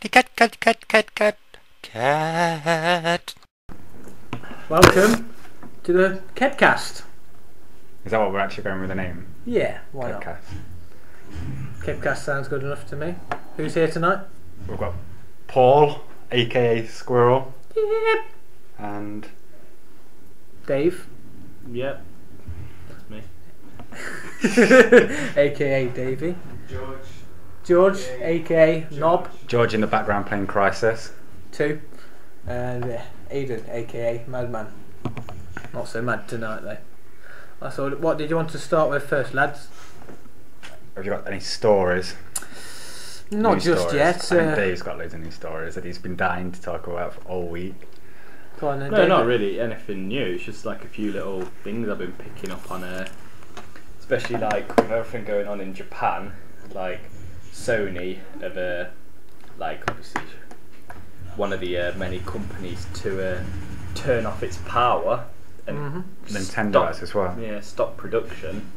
Kitty cat. Welcome to the Kedcast. Is that what we're actually going with the name? Yeah, why not? Kedcast. Kedcast sounds good enough to me. Who's here tonight? We've got Paul, aka Squirrel, Yep. and Dave, Yep, that's me. aka Davey. George, aka Knob. George in the background playing Crysis. 2. And Aidan, aka Madman. Not so mad tonight though. That's all. What did you want to start with first, lads? Have you got any stories? Not New just stories? yet. I think Dave's got loads of new stories that he's been dying to talk about for all week. Go on then, No, David. not really anything new. It's just like a few little things I've been picking up on, especially like with everything going on in Japan. Like Sony have like obviously one of the many companies to turn off its power and Nintendo has as well. Yeah, stop production.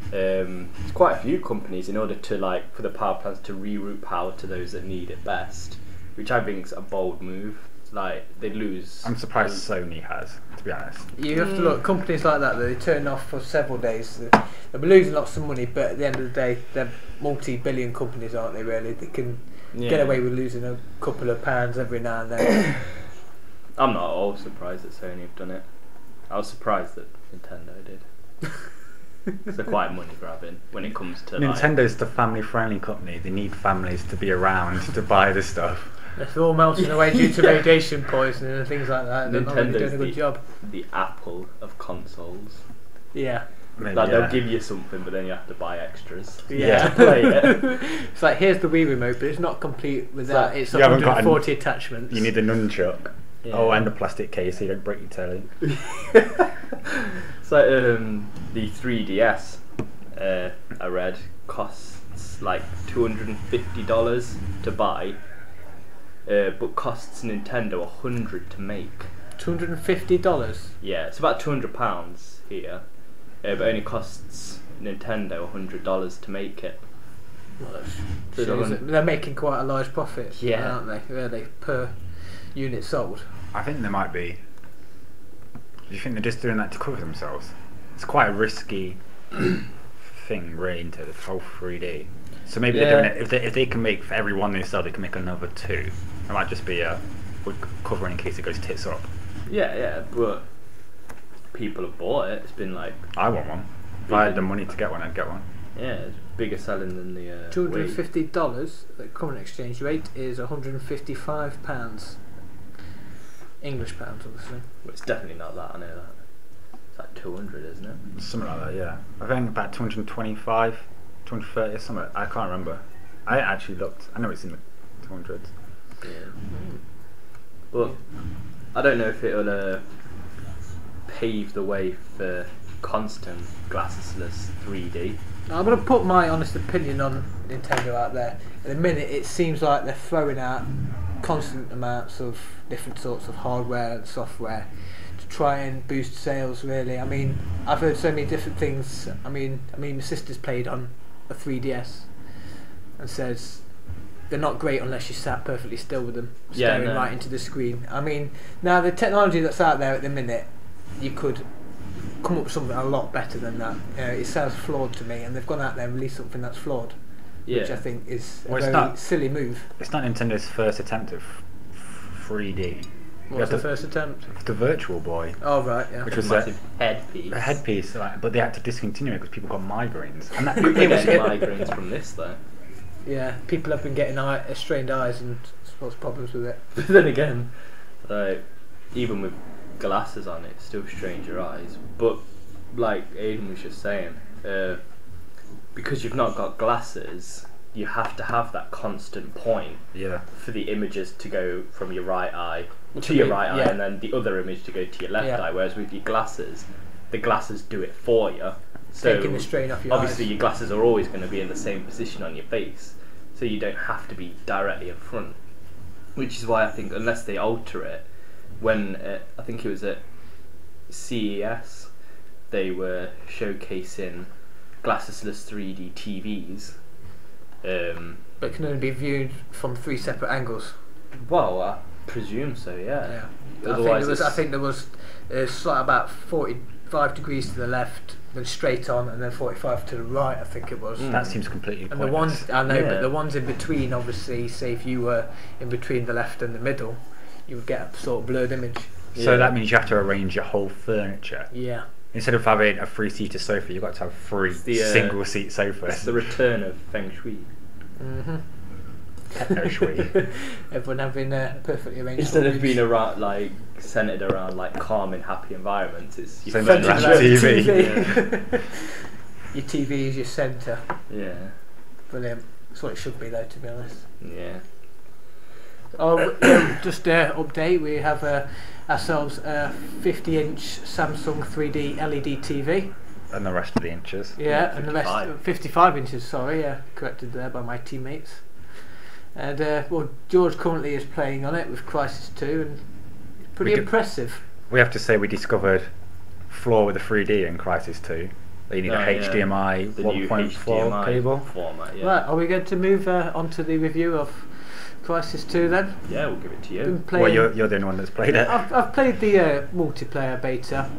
There's quite a few companies in order to for the power plants to reroute power to those that need it best, which I think is a bold move. Like they lose. I'm surprised Sony has, to be honest. You have to look, companies like that they turn off for several days. They'll be losing lots of money, but at the end of the day, they're multi-billion companies, aren't they? Really, they can get away with losing a couple of pounds every now and then. I'm not at all surprised that Sony have done it. I was surprised that Nintendo did. They're quite money grabbing when it comes to Nintendo's the family-friendly company. They need families to be around to buy the stuff. It's all melting away due to radiation poisoning and things like that. They're not really doing a good job. The Apple of consoles. Yeah. Maybe, Like they'll give you something, but then you have to buy extras. Yeah. To play it. It's like, here's the Wii remote, but it's not complete with that. It's You haven't got 140 attachments. You need a nunchuck. Yeah. Oh, and a plastic case so you don't break your telly. It's like the 3DS. I read costs like $250 to buy, but costs Nintendo $100 to make. $250. Yeah, it's about £200 here, but only costs Nintendo $100 to make it. Well, So they're making quite a large profit, Yeah. aren't they? Really, per unit sold. I think they might be. Do you think they're just doing that to cover themselves? It's quite a risky thing, really, into the whole 3D. So maybe they're doing it. If they can make for every one they sell, they can make another 2. It might just be a covering in case it goes tits up. Yeah, but people have bought it. It's been like I want one. If I had the money to get one, I'd get one. yeah, it's bigger selling than the Wii. $250. The current exchange rate is £155. English pounds, obviously. Well, it's definitely not that. I know that. It's like 200, isn't it? Something like that, yeah. I think about 225, 230 or something. I can't remember. I actually looked. I know it's in the 200s. Yeah. Well, I don't know if it'll pave the way for constant glassesless 3D. I'm going to put my honest opinion on Nintendo out there. At the minute, it seems like they're throwing out constant amounts of different sorts of hardware and software to try and boost sales. Really, I mean, I've heard so many different things. I mean, my sister's played on a 3DS and says they're not great unless you sat perfectly still with them, staring right into the screen. I mean, now the technology that's out there at the minute, you could come up with something a lot better than that. It sounds flawed to me, and they've gone out there and released something that's flawed, which I think is a very silly move. It's not Nintendo's first attempt at 3D. What was the first attempt? The Virtual Boy. Oh right, yeah. Which was massive headpiece. a headpiece, but they had to discontinue it because people got migraines. And that, People get migraines from this though. Yeah, people have been getting strained eyes and lots of problems with it. But then again, like even with glasses on, it still strains your eyes. But like Aidan was just saying, because you've not got glasses, you have to have that constant point for the images to go from your right eye to your right eye, and then the other image to go to your left eye. Whereas with your glasses, the glasses do it for you. So taking the strain off your obviously eyes. your glasses are always going to be in the same position on your face, so you don't have to be directly in front. Which is why I think unless they alter it, when I think it was at CES, they were showcasing glassesless 3D TVs, but it can only be viewed from 3 separate angles. Well, I presume so. Yeah. Otherwise, I think there was like about 45 degrees to the left, then straight on, and then 45 to the right. I think it was. That seems completely And pointless. the ones I know, but the ones in between, obviously, say if you were in between the left and the middle, you would get a sort of blurred image. So that means you have to arrange your whole furniture. Yeah. Instead of having a 3-seater sofa, you've got to have 3 single-seat sofas. It's the return of feng shui. Techno shui. Everyone having perfectly arranged. Instead of being around, like centered around like calm and happy environments, it's your Centered around TV. TV. Your TV is your centre. Yeah. Brilliant. That's what it should be, though, to be honest. Yeah. Just update. We have ourselves a 50-inch Samsung 3D LED TV. And the rest of the inches. Yeah, and the rest 55 inches. Sorry, corrected there by my teammates. And well, George currently is playing on it with Crysis 2, and it's pretty impressive. We have to say we discovered flaw with the 3D in Crysis 2. They need a HDMI 1.4 cable. Format, yeah. Right, are we going to move on to the review of Crysis 2 then? Yeah, we'll give it to you. Well, you're the only one that's played it. I've played the multiplayer beta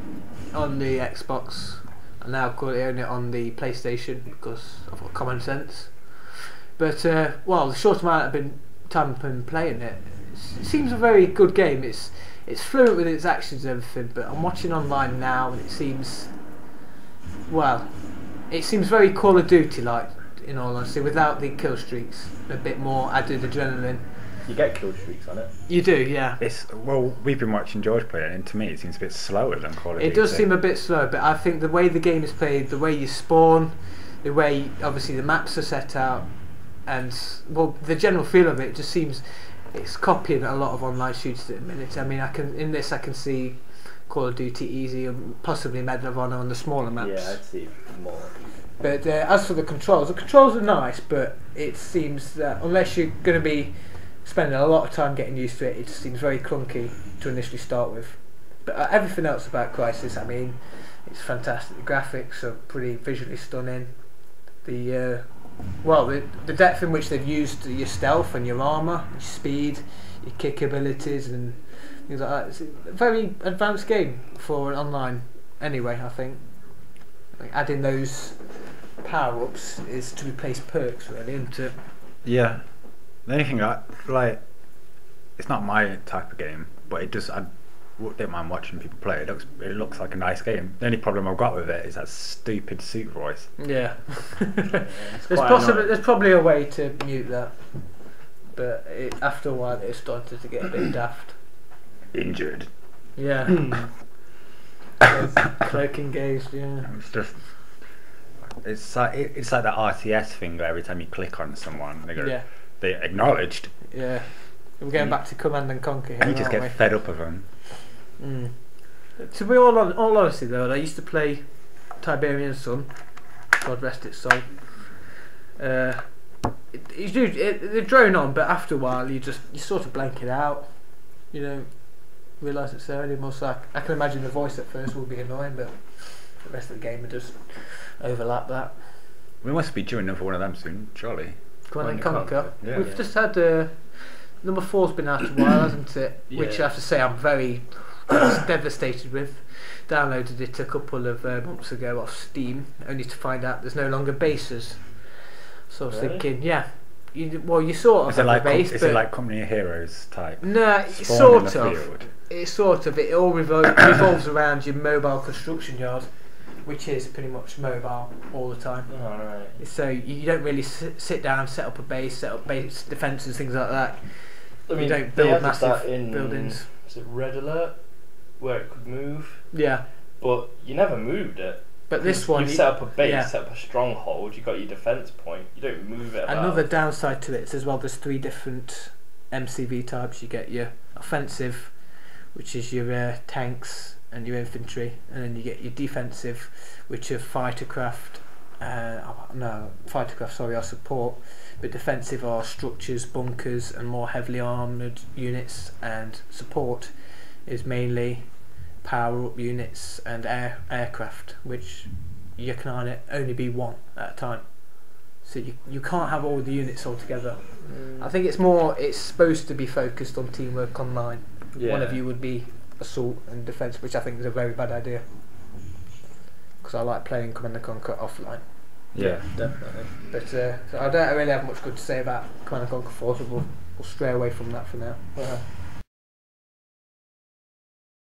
on the Xbox. I now currently own it on the PlayStation because I've got common sense. But well, the short amount I've been playing it, it seems a very good game. It's fluent with its actions and everything. But I'm watching online now, and it seems very Call of Duty like, in all honesty, without the kill streaks. A bit more added adrenaline. You get kill streaks on it. You do, yeah. We've been watching George play it, and to me it seems a bit slower than Call of Duty. It does seem a bit slow, but I think the way the game is played, the way you spawn, the way obviously the maps are set out, and well, the general feel of it just seems it's copying a lot of online shooters at the minute. I mean, I can see Call of Duty easy, and possibly Medal of Honor on the smaller maps. Yeah, I'd see more. But as for the controls are nice, but it seems that unless you're going to be spending a lot of time getting used to it, it just seems very clunky to initially start with. But everything else about Crysis, I mean, it's fantastic. The graphics are pretty visually stunning. The depth in which they've used your stealth and your armour, your speed, your kick abilities and things like that. It's a very advanced game for an online anyway, I think. Adding those power-ups is to replace perks, really, isn't it? Yeah. The only thing it's not my type of game, but I don't mind watching people play. It looks like a nice game. The only problem I've got with it is that stupid suit voice. Yeah. There's probably a way to mute that, but after a while it started to get a bit daft. Injured. Yeah. Cloaking gaze, yeah. It's like that RTS thing where every time you click on someone, they go, they acknowledged. Yeah. We're going back to Command and Conquer here, you just get fed up of them. To be all honesty though, I used to play Tiberian Sun, God rest its soul. They drone on, but after a while you sort of blank it out. You don't realise it's there anymore. So I can imagine the voice at first will be annoying, but the rest of the game would just overlap that. We must be due another one of them soon, surely. Command and Conquer. Yeah. We've just had number 4's been out a while, hasn't it? Yeah. Which I have to say I'm very devastated with. Downloaded it a couple of months ago off Steam, only to find out there's no longer bases. So I was thinking, you sort of have a base, is it like Company of Heroes type? No, it sort of. It all revolves around your mobile construction yard, which is pretty much mobile all the time. Oh, right. So you don't really sit down, set up base defences, things like that. I mean, you don't build massive buildings. Is it Red Alert, where it could move? Yeah. But you never moved it. But this one, you set up a base, set up a stronghold. You got your defence point. You don't move it. Another downside to it is as well. There's 3 different MCV types. You get your offensive, which is your tanks and your infantry, and then you get your defensive, which are fightercraft. Are support, but defensive are structures, bunkers, and more heavily armoured units. And support is mainly power-up units and aircraft, which you can only be one at a time. So you can't have all the units all together. I think it's supposed to be focused on teamwork online. Yeah. One of you would be assault and defence, which I think is a very bad idea. Because I like playing Command & Conquer offline. Yeah, definitely. But so I don't really have much good to say about Command & Conquer 4, so we'll stray away from that for now.